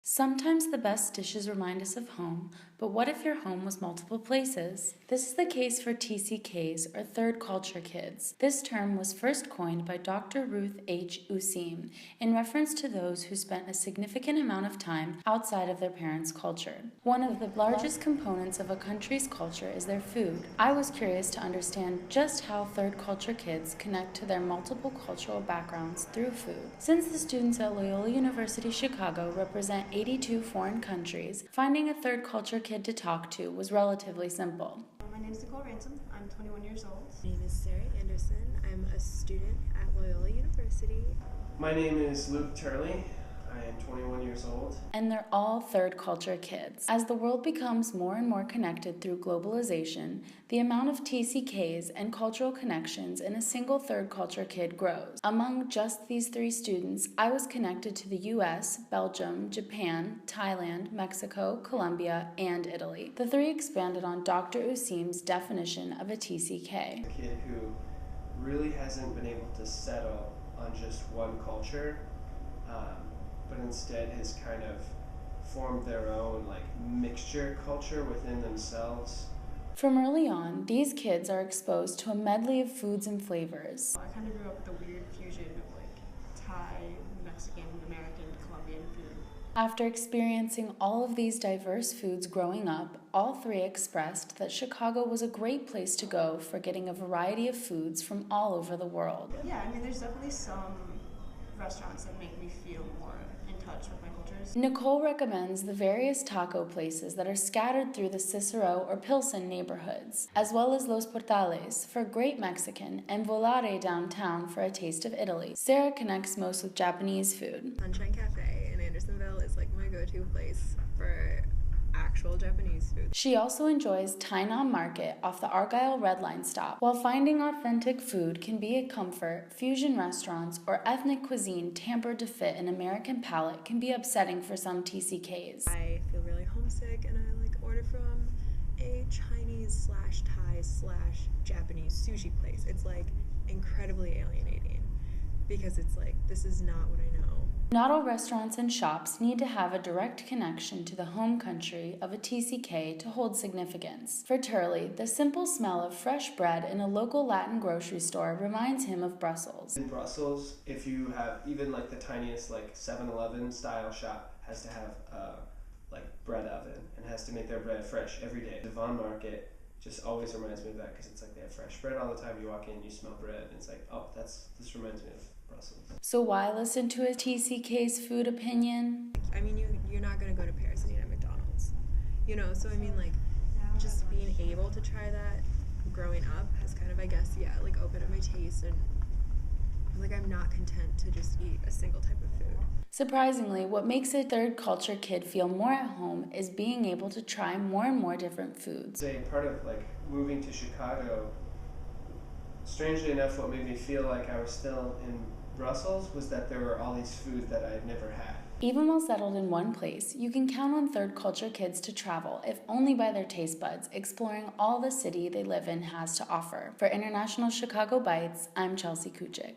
Sometimes the best dishes remind us of home, but what if your home was multiple places? This is the case for TCKs, or Third Culture Kids. This term was first coined by Dr. Ruth H. Usim in reference to those who spent a significant amount of time outside of their parents' culture. One of the largest components of a country's culture is their food. I was curious to understand just how Third Culture Kids connect to their multiple cultural backgrounds through food. Since the students at Loyola University Chicago represent 82 foreign countries, finding a third culture kid to talk to was relatively simple. My name is Nicole Ransom. I'm 21 years old. My name is Sarah Anderson. I'm a student at Loyola University. My name is Luke Turley. I am 21 years old. And they're all third culture kids. As the world becomes more and more connected through globalization, the amount of TCKs and cultural connections in a single third culture kid grows. Among just these 3 students, I was connected to the US, Belgium, Japan, Thailand, Mexico, Colombia, and Italy. The 3 expanded on Dr. Usim's definition of a TCK. A kid who really hasn't been able to settle on just one culture, but instead has kind of formed their own mixture culture within themselves. From early on, these kids are exposed to a medley of foods and flavors. I kind of grew up with a weird fusion of Thai, Mexican, American, Colombian food. After experiencing all of these diverse foods growing up, all 3 expressed that Chicago was a great place to go for getting a variety of foods from all over the world. Yeah, there's definitely some restaurants that make me feel more in touch with my cultures. Nicole recommends the various taco places that are scattered through the Cicero or Pilsen neighborhoods, as well as Los Portales for great Mexican and Volare downtown for a taste of Italy. Sarah connects most with Japanese food. Sunshine Cafe in Andersonville is my go-to place for actual Japanese food. She also enjoys Tainan Market off the Argyle Red Line stop. While finding authentic food can be a comfort, fusion restaurants or ethnic cuisine tampered to fit an American palate can be upsetting for some TCKs. I feel really homesick and I order from a Chinese/Thai/Japanese sushi place. It's incredibly alienating because it's this is not what I know. Not all restaurants and shops need to have a direct connection to the home country of a TCK to hold significance. For Turley, the simple smell of fresh bread in a local Latin grocery store reminds him of Brussels. In Brussels, if you have even the tiniest 7-Eleven style shop has to have bread oven and has to make their bread fresh every day. The Von Market just always reminds me of that because it's they have fresh bread all the time. You walk in, you smell bread, and it's oh, this reminds me of Brussels. So why listen to a TCK's food opinion? You're not going to go to Paris and eat at McDonald's. So just being able to try that growing up has kind of, opened up my taste, and I'm not content to just eat a single type of food. Surprisingly, what makes a third culture kid feel more at home is being able to try more and more different foods. Part of moving to Chicago, strangely enough, what made me feel like I was still in Brussels was that there were all these foods that I had never had. Even while settled in one place, you can count on third culture kids to travel, if only by their taste buds, exploring all the city they live in has to offer. For International Chicago Bites, I'm Chelsea Kuchik.